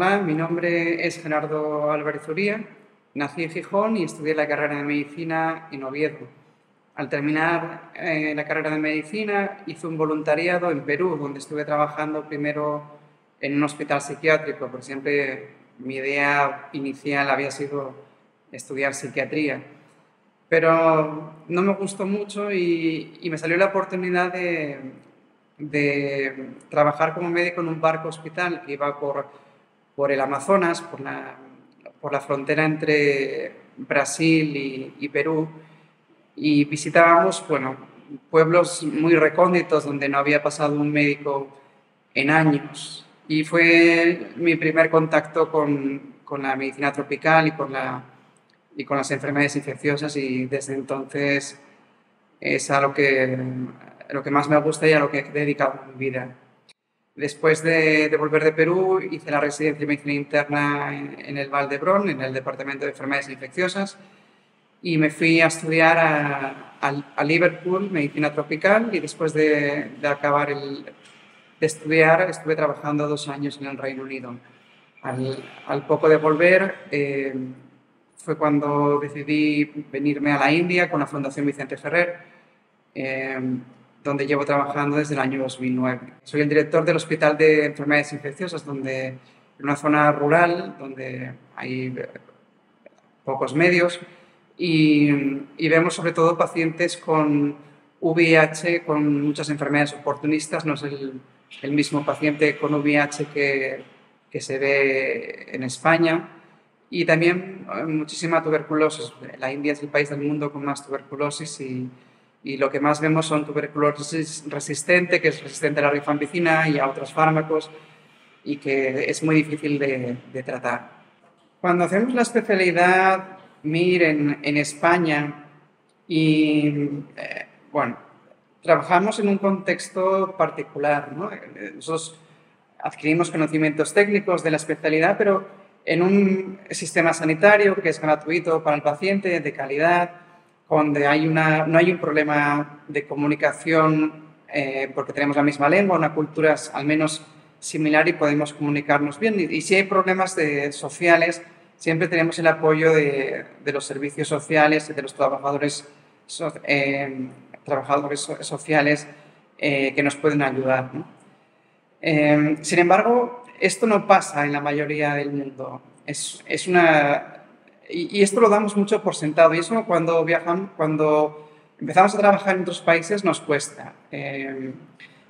Hola, mi nombre es Gerardo Álvarez Uría. Nací en Gijón y estudié la carrera de Medicina en Oviedo. Al terminar la carrera de Medicina hice un voluntariado en Perú, donde estuve trabajando primero en un hospital psiquiátrico, porque siempre mi idea inicial había sido estudiar psiquiatría. Pero no me gustó mucho y me salió la oportunidad de trabajar como médico en un barco hospital que iba por el Amazonas, por la frontera entre Brasil y Perú, y visitábamos, bueno, pueblos muy recónditos donde no había pasado un médico en años. Y fue mi primer contacto con la medicina tropical y con las enfermedades infecciosas, y desde entonces es a lo que más me gusta y a lo que he dedicado mi vida. Después de volver de Perú, hice la residencia de medicina interna en el Vall d'Hebron, en el departamento de enfermedades infecciosas, y me fui a estudiar a Liverpool, medicina tropical, y después de acabar de estudiar, estuve trabajando 2 años en el Reino Unido. Al poco de volver, fue cuando decidí venirme a la India con la Fundación Vicente Ferrer, eh, donde llevo trabajando desde el año 2009. Soy el director del Hospital de Enfermedades Infecciosas, en una zona rural donde hay pocos medios, y vemos sobre todo pacientes con VIH, con muchas enfermedades oportunistas. No es el mismo paciente con VIH que se ve en España, y también muchísima tuberculosis. La India es el país del mundo con más tuberculosis, y lo que más vemos son tuberculosis resistente, que es resistente a la rifampicina y a otros fármacos, y que es muy difícil de tratar. Cuando hacemos la especialidad MIR en España, bueno, trabajamos en un contexto particular, ¿no? Nosotros adquirimos conocimientos técnicos de la especialidad, pero en un sistema sanitario que es gratuito para el paciente, de calidad, donde no hay un problema de comunicación, porque tenemos la misma lengua, una cultura al menos similar, y podemos comunicarnos bien. Y si hay problemas sociales, siempre tenemos el apoyo de los servicios sociales y de los trabajadores sociales, que nos pueden ayudar, ¿no? Sin embargo, esto no pasa en la mayoría del mundo. Y esto lo damos mucho por sentado, y eso cuando empezamos a trabajar en otros países nos cuesta.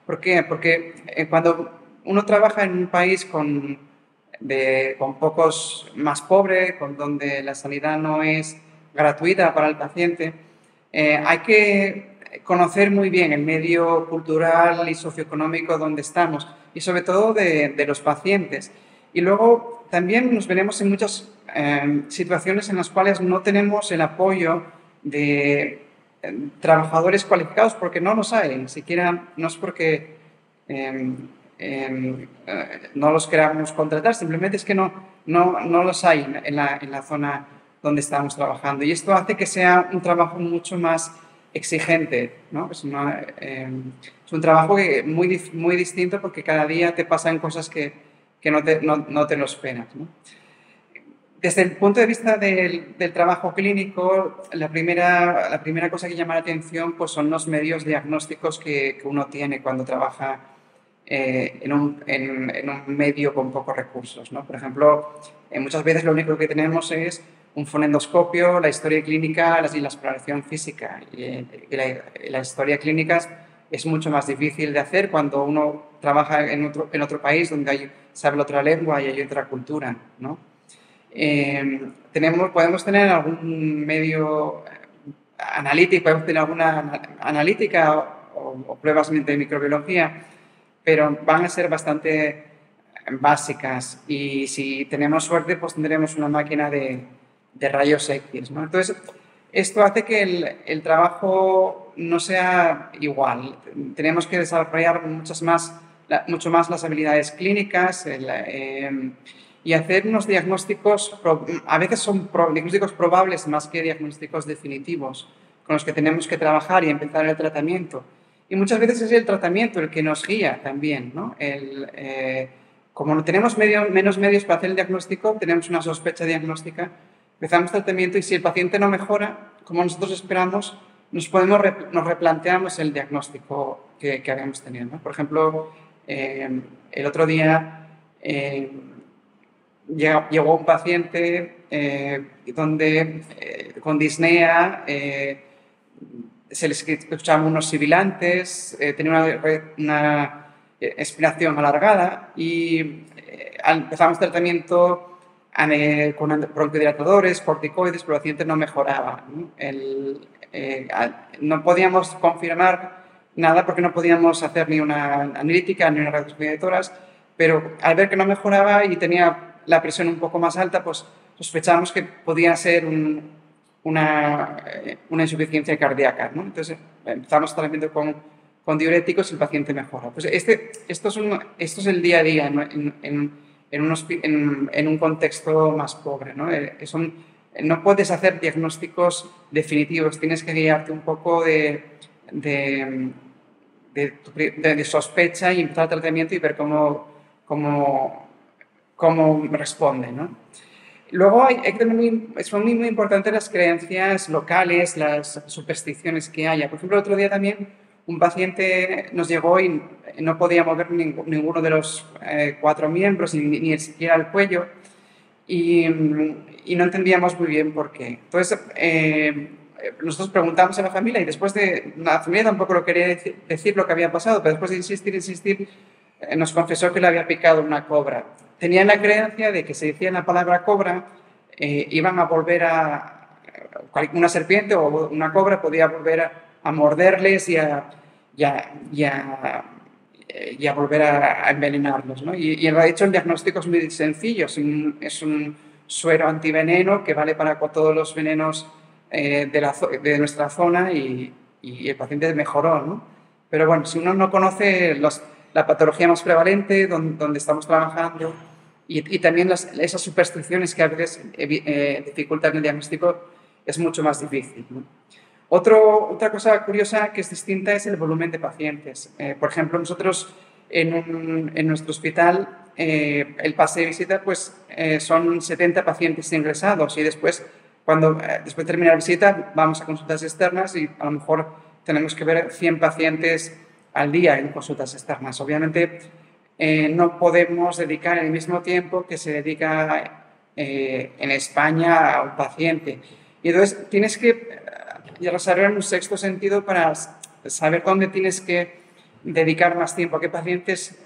¿Por qué? Porque cuando uno trabaja en un país con pocos, más pobre, donde la sanidad no es gratuita para el paciente, hay que conocer muy bien el medio cultural y socioeconómico donde estamos, y sobre todo de los pacientes. Y luego también nos veremos en muchas situaciones en las cuales no tenemos el apoyo de trabajadores cualificados, porque no los hay, ni siquiera. No es porque no los queramos contratar, simplemente es que no los hay en la zona donde estamos trabajando, y esto hace que sea un trabajo mucho más exigente, ¿no? Es un trabajo muy distinto, porque cada día te pasan cosas que no te lo esperas, ¿no? Desde el punto de vista del trabajo clínico, la primera cosa que llama la atención, pues, son los medios diagnósticos que uno tiene cuando trabaja en un medio con pocos recursos, ¿no? Por ejemplo, muchas veces lo único que tenemos es un fonendoscopio, la historia clínica y la exploración física. Y la historia clínica es mucho más difícil de hacer cuando uno trabaja en otro país donde se habla otra lengua y hay otra cultura, ¿no? Podemos tener algún medio analítico, podemos tener alguna analítica o pruebas de microbiología, pero van a ser bastante básicas, y si tenemos suerte, pues tendremos una máquina de rayos X, ¿no? Entonces, esto hace que el trabajo no sea igual. Tenemos que desarrollar mucho más las habilidades clínicas, y hacer unos diagnósticos. A veces son diagnósticos probables más que diagnósticos definitivos, con los que tenemos que trabajar y empezar el tratamiento. Y muchas veces es el tratamiento el que nos guía también, ¿no? como no tenemos menos medios para hacer el diagnóstico, tenemos una sospecha diagnóstica, empezamos tratamiento y si el paciente no mejora, como nosotros esperamos, nos replanteamos el diagnóstico que habíamos tenido, ¿no? Por ejemplo, el otro día llegó un paciente con disnea, se les escuchaban unos sibilantes, tenía una expiración alargada y empezamos tratamiento con broncodilatadores, corticoides, pero el paciente no mejoraba, ¿no? No podíamos confirmar nada porque no podíamos hacer ni una analítica ni una radiografía de tórax, pero al ver que no mejoraba y tenía la presión un poco más alta, pues sospechamos que podía ser una insuficiencia cardíaca, ¿no? Entonces empezamos tratamiento con diuréticos y el paciente mejora. Pues esto es el día a día, ¿no? en un contexto más pobre, ¿no? No puedes hacer diagnósticos definitivos, tienes que guiarte un poco de sospecha y empezar el tratamiento y ver cómo responde, ¿no? Luego son muy importantes las creencias locales, las supersticiones que haya. Por ejemplo, el otro día también un paciente nos llegó y no podía mover ninguno de los 4 miembros, ni siquiera el cuello, y no entendíamos muy bien por qué. Entonces, nosotros preguntamos a la familia y después la familia tampoco lo quería decir lo que había pasado, pero después de insistir, nos confesó que le había picado una cobra. Tenían la creencia de que si decían la palabra cobra, iban a volver una serpiente o una cobra podía volver a morderles y a volver a envenenarlos, ¿no? Y de hecho el diagnóstico es muy sencillo, es un suero antiveneno que vale para todos los venenos de nuestra zona y el paciente mejoró, ¿no? Pero bueno, si uno no conoce la patología más prevalente, donde estamos trabajando, y también esas supersticiones que a veces dificultan el diagnóstico, es mucho más difícil, ¿no? Otra cosa curiosa que es distinta es el volumen de pacientes. Por ejemplo, nosotros en nuestro hospital, el pase de visita pues, son 70 pacientes ingresados y después de terminar la visita vamos a consultas externas y a lo mejor tenemos que ver 100 pacientes al día en consultas externas. Obviamente no podemos dedicar el mismo tiempo que se dedica en España a un paciente. Y entonces tienes que desarrollar un sexto sentido para saber dónde tienes que dedicar más tiempo, a qué pacientes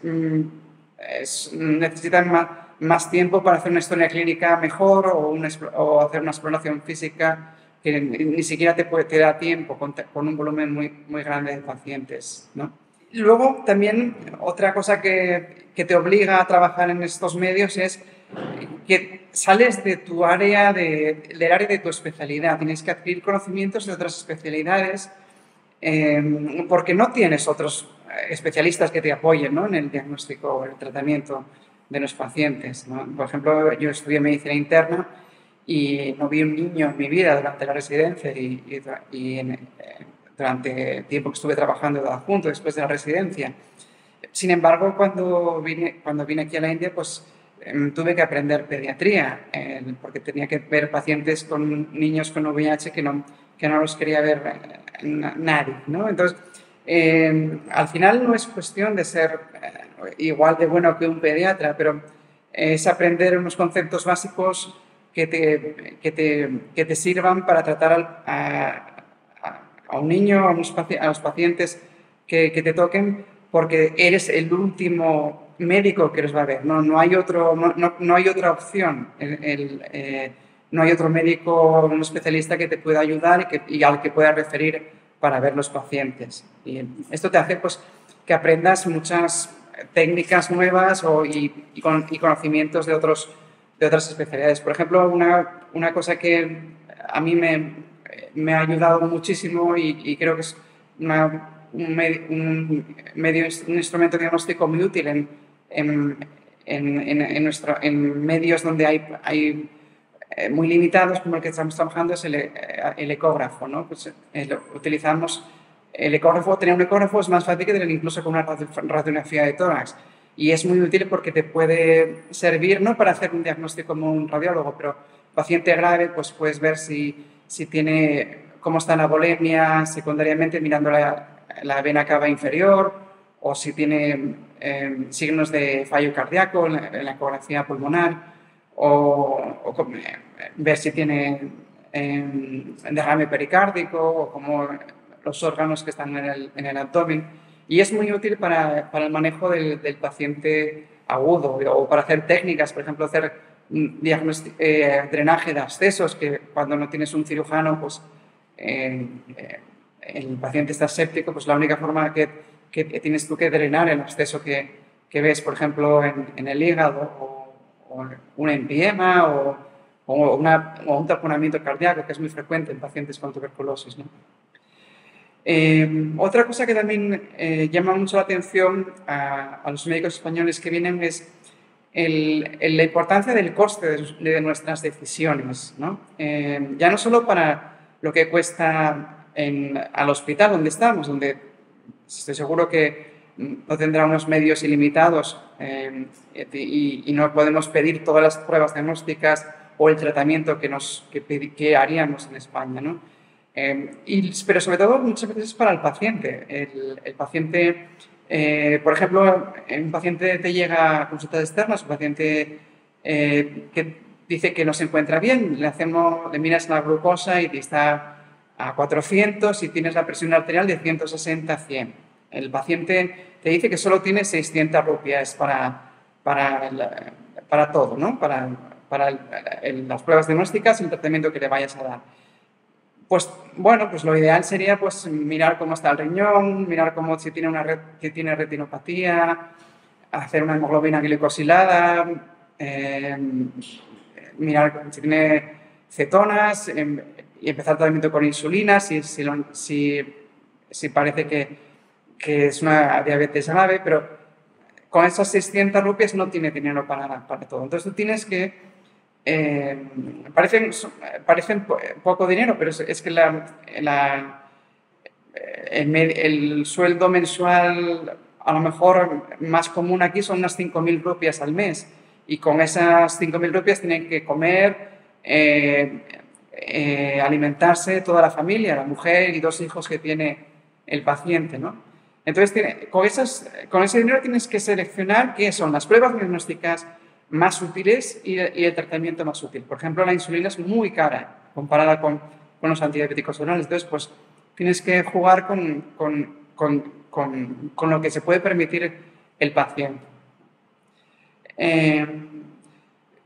necesitan más tiempo para hacer una historia clínica mejor o hacer una exploración física que ni siquiera te da tiempo con un volumen muy grande de pacientes, ¿no? Luego, también, otra cosa que te obliga a trabajar en estos medios es que sales de tu área, del área de tu especialidad. Tienes que adquirir conocimientos de otras especialidades porque no tienes otros especialistas que te apoyen, ¿no?, en el diagnóstico o el tratamiento de los pacientes, ¿no? Por ejemplo, yo estudié medicina interna y no vi un niño en mi vida durante la residencia durante el tiempo que estuve trabajando de adjunto después de la residencia. Sin embargo, cuando vine aquí a la India, pues tuve que aprender pediatría, porque tenía que ver pacientes con niños con VIH que no los quería ver nadie, ¿no? Entonces, al final no es cuestión de ser igual de bueno que un pediatra, pero es aprender unos conceptos básicos que te sirvan para tratar a un niño, a los pacientes que te toquen, porque eres el último médico que los va a ver. No hay otra opción. No hay otro médico, un especialista que te pueda ayudar y al que pueda referir para ver los pacientes. Y esto te hace pues, que aprendas muchas técnicas nuevas y conocimientos de otras especialidades. Por ejemplo, una cosa que a mí me ha ayudado muchísimo y creo que es un instrumento diagnóstico muy útil en medios donde hay muy limitados, como el que estamos trabajando, es el ecógrafo, ¿no? Pues, utilizamos el ecógrafo. Tener un ecógrafo es más fácil que tener incluso con una radiografía de tórax. y es muy útil porque te puede servir, no para hacer un diagnóstico como un radiólogo, pero paciente grave, pues puedes ver si tiene, cómo está la volemia secundariamente mirando la vena cava inferior, o si tiene signos de fallo cardíaco en la ecografía pulmonar, o ver si tiene derrame pericárdico o como los órganos que están en el abdomen. Y es muy útil para el manejo del paciente agudo o para hacer técnicas, por ejemplo, hacer drenaje de abscesos, que cuando no tienes un cirujano, pues el paciente está séptico, pues la única forma que tienes tú que drenar el absceso que ves, por ejemplo, en el hígado, o un empiema, o un taponamiento cardíaco, que es muy frecuente en pacientes con tuberculosis, ¿no? Otra cosa que también llama mucho la atención a los médicos españoles que vienen es la importancia del coste de nuestras decisiones, ¿no? Ya no solo para lo que cuesta al hospital donde estamos, donde estoy seguro que no tendrá unos medios ilimitados y no podemos pedir todas las pruebas diagnósticas o el tratamiento que haríamos en España, ¿no? Pero sobre todo muchas veces es para el paciente. El paciente, por ejemplo, un paciente te llega a consultas externas, un paciente que dice que no se encuentra bien, le miras la glucosa y está a 400 y tienes la presión arterial de 160 a 100. El paciente te dice que solo tiene 600 rupias para todo, ¿no? Para las pruebas diagnósticas y el tratamiento que le vayas a dar. Pues bueno, pues lo ideal sería pues mirar cómo está el riñón, mirar si tiene retinopatía, hacer una hemoglobina glicosilada, mirar si tiene cetonas y empezar tratamiento con insulina si parece que es una diabetes grave, pero con esas 600 rupias no tiene dinero para todo. Entonces tú tienes que parecen poco dinero, pero es que el sueldo mensual a lo mejor más común aquí son unas 5.000 rupias al mes, y con esas 5.000 rupias tienen que comer, alimentarse toda la familia, la mujer y 2 hijos que tiene el paciente, ¿no? Entonces, con ese dinero tienes que seleccionar qué son las pruebas diagnósticas más útiles y el tratamiento más útil. Por ejemplo, la insulina es muy cara comparada con los antidiabéticos orales. Entonces, pues tienes que jugar con lo que se puede permitir el paciente.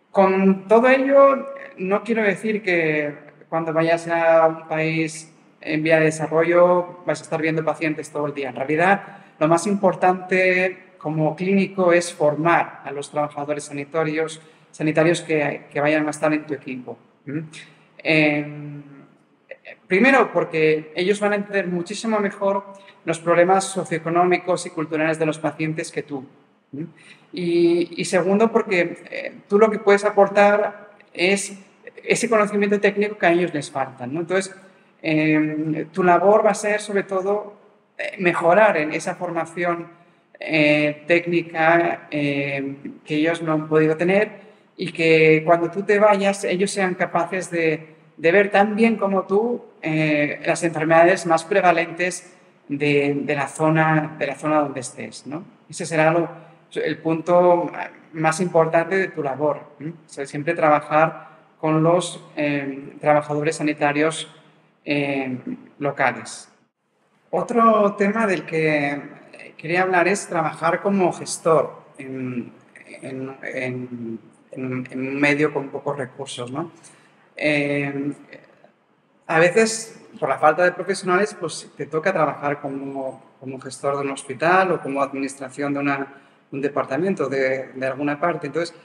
Con todo ello, no quiero decir que cuando vayas a un país en vía de desarrollo vas a estar viendo pacientes todo el día. En realidad, lo más importante como clínico es formar a los trabajadores sanitarios que vayan a estar en tu equipo. Primero, porque ellos van a entender muchísimo mejor los problemas socioeconómicos y culturales de los pacientes que tú. Y segundo, porque tú lo que puedes aportar es ese conocimiento técnico que a ellos les falta, ¿no? Entonces, tu labor va a ser sobre todo mejorar en esa formación técnica que ellos no han podido tener, y que cuando tú te vayas ellos sean capaces de ver tan bien como tú las enfermedades más prevalentes de la zona donde estés, ¿no? Ese será el punto más importante de tu labor, ¿no? O sea, siempre trabajar con los trabajadores sanitarios locales. Otro tema del que quería hablar es trabajar como gestor en un medio con pocos recursos, ¿no? A veces, por la falta de profesionales, pues te toca trabajar como gestor de un hospital o como administración de un departamento de alguna parte. Entonces,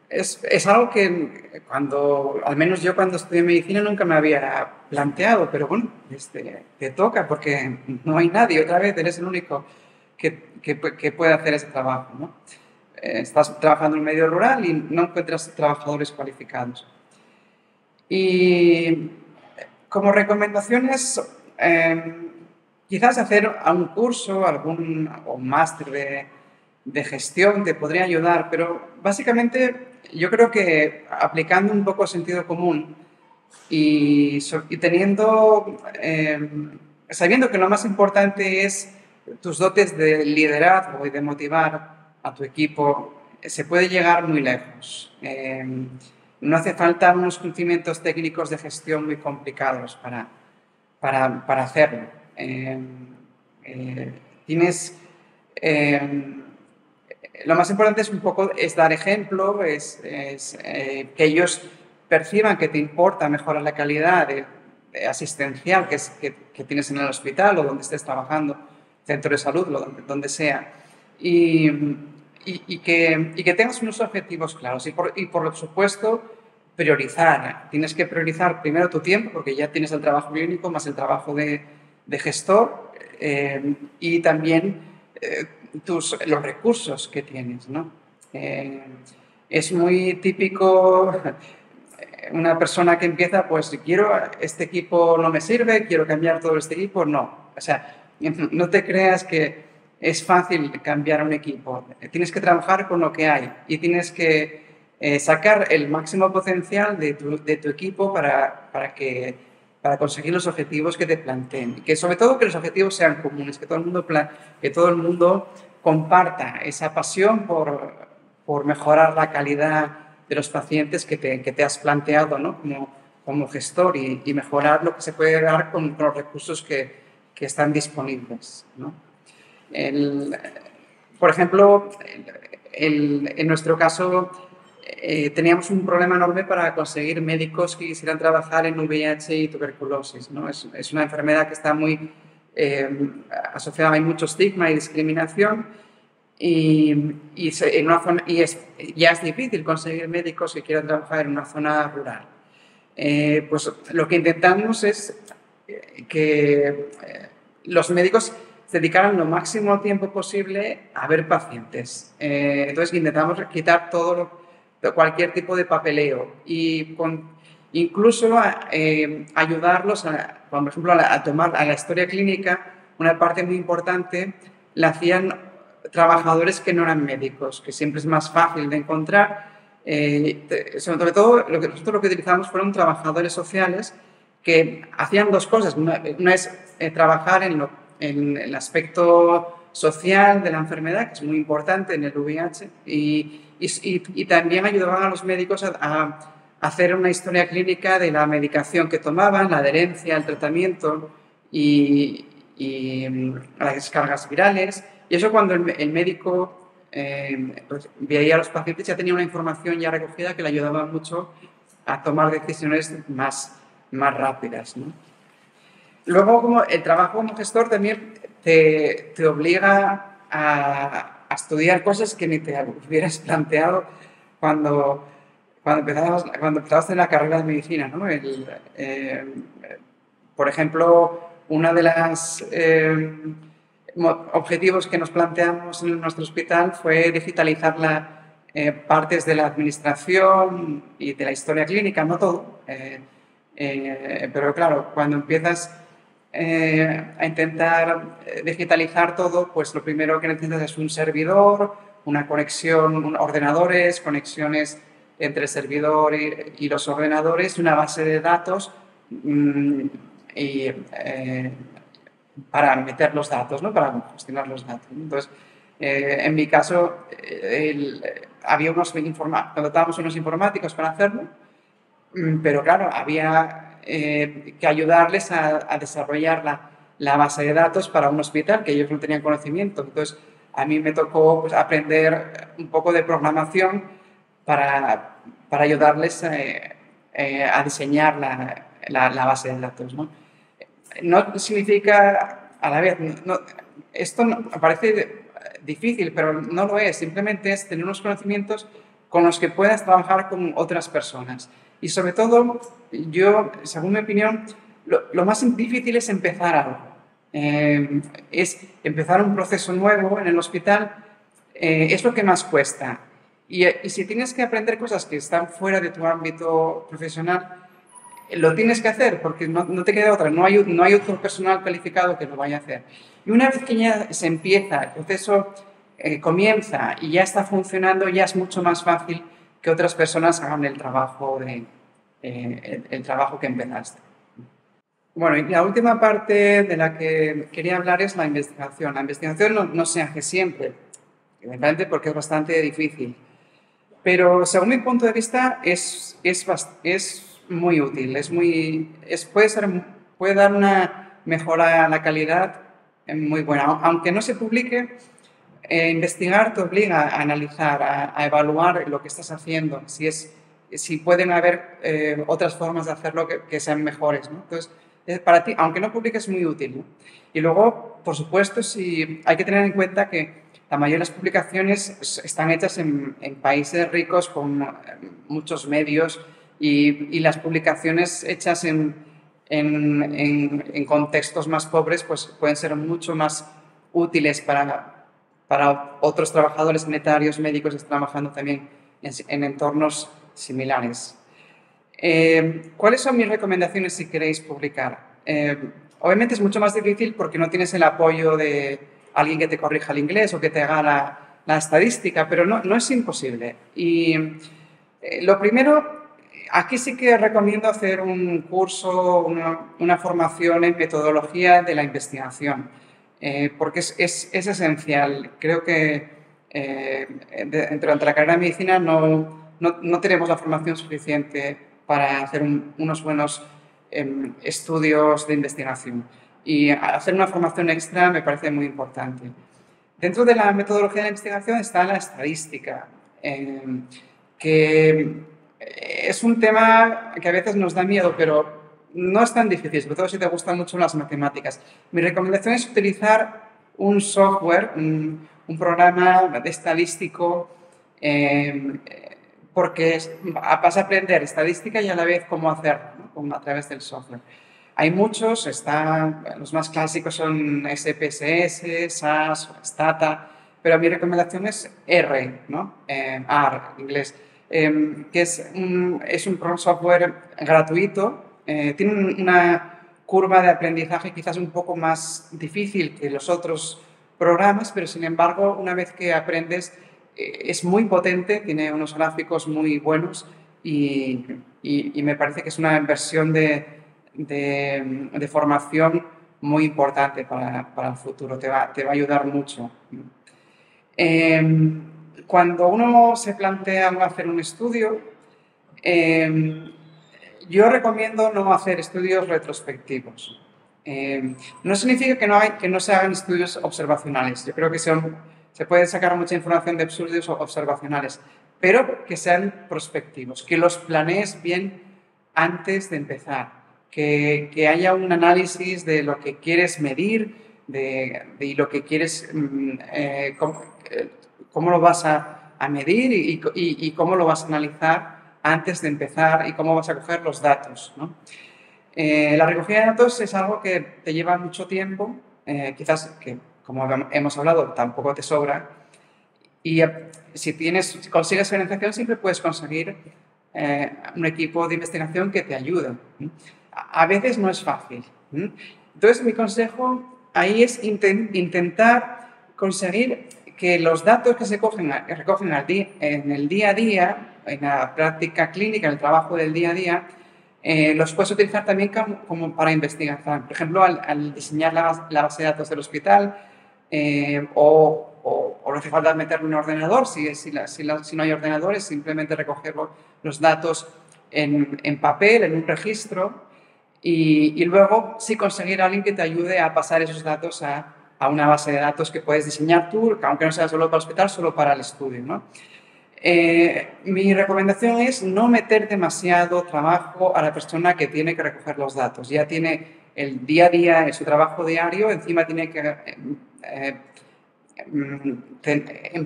es algo que al menos yo cuando estudié medicina nunca me había planteado, pero bueno, te toca porque no hay nadie, otra vez eres el único que puede hacer ese trabajo, ¿no? Estás trabajando en un medio rural y no encuentras trabajadores cualificados. Y como recomendaciones, quizás hacer un curso o un máster de gestión te podría ayudar, pero básicamente yo creo que aplicando un poco sentido común y teniendo, sabiendo que lo más importante es tus dotes de liderazgo y de motivar a tu equipo, se puede llegar muy lejos. No hace falta unos conocimientos técnicos de gestión muy complicados para hacerlo. Tienes... lo más importante es un poco dar ejemplo, que ellos perciban que te importa mejorar la calidad asistencial que tienes en el hospital o donde estés trabajando, centro de salud, donde sea, y que tengas unos objetivos claros y por supuesto priorizar. Tienes que priorizar primero tu tiempo porque ya tienes el trabajo clínico más el trabajo de gestor y también los recursos que tienes, ¿no? Es muy típico una persona que empieza, pues este equipo no me sirve, quiero cambiar todo este equipo, no. O sea, no te creas que es fácil cambiar un equipo. Tienes que trabajar con lo que hay y tienes que sacar el máximo potencial de tu equipo para conseguir los objetivos que te planteen. Y que sobre todo que los objetivos sean comunes, que todo el mundo comparta esa pasión por mejorar la calidad de los pacientes que te has planteado, ¿no? como gestor y mejorar lo que se puede dar con los recursos que están disponibles, ¿no? Por ejemplo, en nuestro caso teníamos un problema enorme para conseguir médicos que quisieran trabajar en VIH y tuberculosis, ¿no? Es una enfermedad que está muy asociada, hay mucho estigma y discriminación ya es difícil conseguir médicos que quieran trabajar en una zona rural. Pues lo que intentamos es que los médicos se dedicaran lo máximo tiempo posible a ver pacientes. Entonces intentamos quitar cualquier tipo de papeleo y incluso ayudarlos, por ejemplo, a tomar a la historia clínica, una parte muy importante la hacían trabajadores que no eran médicos, que siempre es más fácil de encontrar. Sobre todo, nosotros lo que utilizamos fueron trabajadores sociales que hacían dos cosas. Una es trabajar en el aspecto social de la enfermedad, que es muy importante en el VIH, y también ayudaban a los médicos a hacer una historia clínica de la medicación que tomaban, la adherencia al tratamiento y las descargas virales. Y eso cuando el médico pues, veía a los pacientes ya tenía una información ya recogida que le ayudaba mucho a tomar decisiones más rápidas, ¿no? Luego, como el trabajo como gestor también te obliga a estudiar cosas que ni te hubieras planteado cuando empezabas en la carrera de medicina, ¿no? Por ejemplo, una de las objetivos que nos planteamos en nuestro hospital fue digitalizar partes de la administración y de la historia clínica, no todo, pero claro, cuando empiezas a intentar digitalizar todo, pues lo primero que necesitas es un servidor, una conexión, ordenadores, conexiones entre el servidor y los ordenadores, una base de datos para meter los datos, ¿no? Para gestionar los datos. Entonces, en mi caso, había contratábamos unos informáticos para hacerlo, pero claro, había que ayudarles a desarrollar la base de datos para un hospital, que ellos no tenían conocimiento. Entonces, a mí me tocó pues, aprender un poco de programación para ayudarles a diseñar la base de datos, ¿no? No significa, a la vez, esto parece difícil, pero no lo es. Simplemente es tener unos conocimientos con los que puedas trabajar con otras personas. Y sobre todo, yo, según mi opinión, lo más difícil es empezar algo. Es empezar un proceso nuevo en el hospital, es lo que más cuesta. Y si tienes que aprender cosas que están fuera de tu ámbito profesional, lo tienes que hacer porque no te queda otra, no hay otro personal calificado que lo vaya a hacer. Y una vez que ya se empieza el proceso, comienza y ya está funcionando, ya es mucho más fácil que otras personas hagan el trabajo, el trabajo que empezaste. Bueno, y la última parte de la que quería hablar es la investigación. La investigación no se hace siempre, evidentemente porque es bastante difícil, pero según mi punto de vista es muy útil, puede dar una mejora a la calidad muy buena. Aunque no se publique, investigar te obliga a analizar, a evaluar lo que estás haciendo, si pueden haber otras formas de hacerlo que sean mejores, ¿no? Entonces, para ti, aunque no publiques, es muy útil, ¿no? Y luego, por supuesto, hay que tener en cuenta que la mayoría de las publicaciones están hechas en países ricos con muchos medios y las publicaciones hechas en contextos más pobres pues pueden ser mucho más útiles para otros trabajadores sanitarios, médicos que están trabajando también en entornos similares. ¿Cuáles son mis recomendaciones si queréis publicar? Obviamente es mucho más difícil porque no tienes el apoyo de alguien que te corrija el inglés o que te haga la estadística, pero no es imposible. Y lo primero, aquí sí que recomiendo hacer un curso, una formación en metodología de la investigación, porque es esencial. Creo que durante la carrera de medicina no tenemos la formación suficiente para hacer unos buenos estudios de investigación. Y hacer una formación extra me parece muy importante. Dentro de la metodología de la investigación está la estadística, que es un tema que a veces nos da miedo, pero no es tan difícil, sobre todo si te gustan mucho las matemáticas. Mi recomendación es utilizar un software, un programa estadístico, porque vas a aprender estadística y a la vez cómo hacerlo, ¿no? A través del software. Hay muchos, los más clásicos son SPSS, SAS, Stata, pero mi recomendación es R, ¿no? R, en inglés, que es un software gratuito, tiene una curva de aprendizaje quizás un poco más difícil que los otros programas, pero sin embargo, una vez que aprendes, es muy potente, tiene unos gráficos muy buenos y me parece que es una inversión de formación muy importante para el futuro, te va a ayudar mucho. Cuando uno se plantea hacer un estudio, yo recomiendo no hacer estudios retrospectivos. No significa que no se hagan estudios observacionales. Yo creo que se puede sacar mucha información de estudios observacionales, pero que sean prospectivos, que los planees bien antes de empezar, que haya un análisis de lo que quieres medir, de lo que quieres, cómo lo vas a medir y cómo lo vas a analizar antes de empezar y cómo vas a coger los datos, ¿no? La recogida de datos es algo que te lleva mucho tiempo, quizás que, como hemos hablado, tampoco te sobra. Y si consigues financiación, siempre puedes conseguir un equipo de investigación que te ayude. A veces no es fácil. Entonces, mi consejo ahí es intentar conseguir que los datos que se recogen en el día a día, en la práctica clínica, en el trabajo del día a día, los puedes utilizar también como para investigar. Por ejemplo, al diseñar la base de datos del hospital o no hace falta meterlo en un ordenador, si no hay ordenadores, simplemente recoger los datos en papel, en un registro y luego sí conseguir a alguien que te ayude a pasar esos datos a una base de datos que puedes diseñar tú, aunque no sea solo para el hospital, solo para el estudio, ¿no? Mi recomendación es no meter demasiado trabajo a la persona que tiene que recoger los datos. Ya tiene el día a día, en su trabajo diario, encima tiene que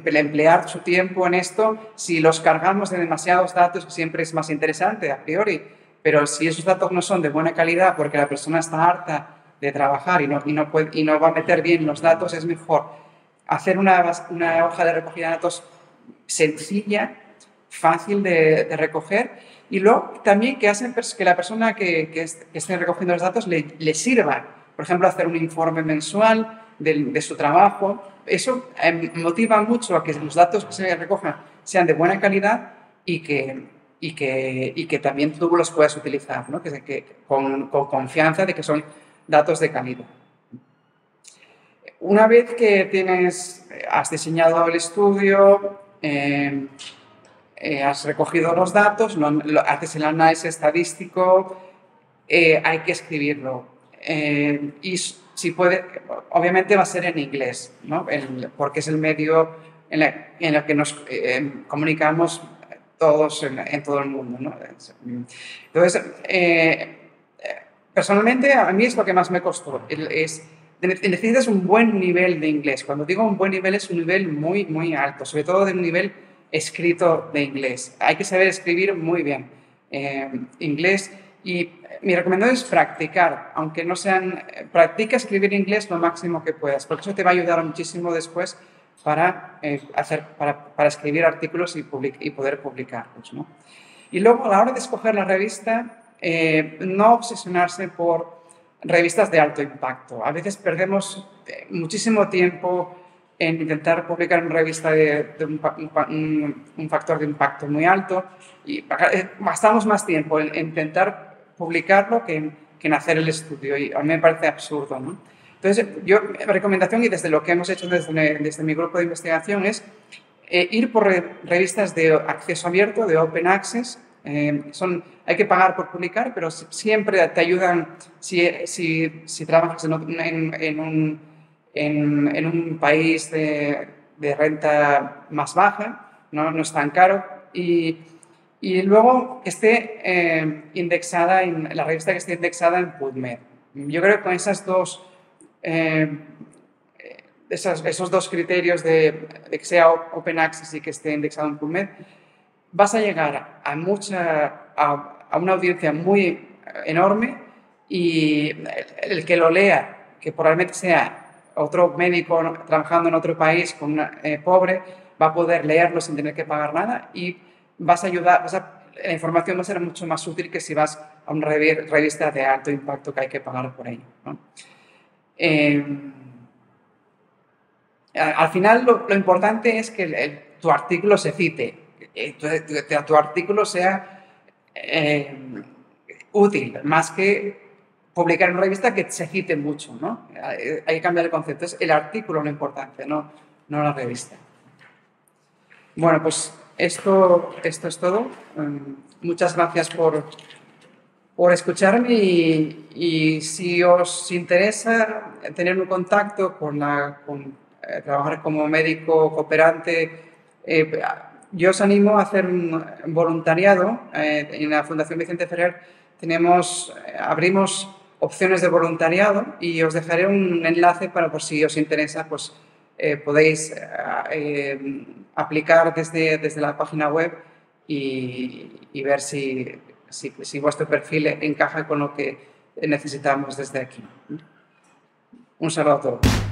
emplear su tiempo en esto. Si los cargamos de demasiados datos, siempre es más interesante a priori, pero si esos datos no son de buena calidad porque la persona está harta de trabajar y no va a meter bien los datos, es mejor hacer una hoja de recogida de datos sencilla, fácil de recoger y luego también que la persona que esté recogiendo los datos le sirva. Por ejemplo, hacer un informe mensual de su trabajo. Eso motiva mucho a que los datos que se recojan sean de buena calidad y que también tú los puedas utilizar, ¿no? Con confianza de que son datos de calidad. Una vez que has diseñado el estudio, has recogido los datos, haces el análisis estadístico, hay que escribirlo. Y si puede, obviamente va a ser en inglés, ¿no? Porque es el medio en el que nos comunicamos todos en todo el mundo, ¿no? Entonces, personalmente, a mí es lo que más me costó. Necesitas un buen nivel de inglés. Cuando digo un buen nivel, es un nivel muy, muy alto, sobre todo de un nivel escrito de inglés. Hay que saber escribir muy bien inglés y mi recomendación es practicar, aunque no sean... Practica escribir inglés lo máximo que puedas, porque eso te va a ayudar muchísimo después para escribir artículos y poder publicarlos, ¿no? Y luego, a la hora de escoger la revista, no obsesionarse por revistas de alto impacto. A veces perdemos muchísimo tiempo en intentar publicar una revista de un factor de impacto muy alto y gastamos más tiempo en intentar publicarlo que en hacer el estudio, y a mí me parece absurdo, ¿no? Entonces, mi recomendación, y desde lo que hemos hecho desde mi grupo de investigación, es ir por revistas de acceso abierto, de open access. Hay que pagar por publicar, pero siempre te ayudan si trabajas en un país de renta más baja, no es tan caro, y luego que esté indexada la revista que esté indexada en PubMed. Yo creo que con esos dos criterios de que sea open access y que esté indexado en PubMed, vas a llegar a una audiencia muy enorme, y el que lo lea, que probablemente sea otro médico trabajando en otro país pobre, va a poder leerlo sin tener que pagar nada, y la información va a ser mucho más útil que si vas a una revista de alto impacto que hay que pagar por ello, ¿no? Al final lo importante es que tu artículo se cite, tu artículo sea útil, más que publicar en una revista que se cite mucho, ¿no? Hay que cambiar el concepto. Es el artículo lo importante, no la revista. Bueno, pues esto es todo. Muchas gracias por escucharme, y si os interesa tener un contacto trabajar como médico cooperante, yo os animo a hacer un voluntariado. En la Fundación Vicente Ferrer abrimos opciones de voluntariado, y os dejaré un enlace para, por si os interesa, pues podéis aplicar desde la página web y ver si vuestro perfil encaja con lo que necesitamos desde aquí. Un saludo a todos.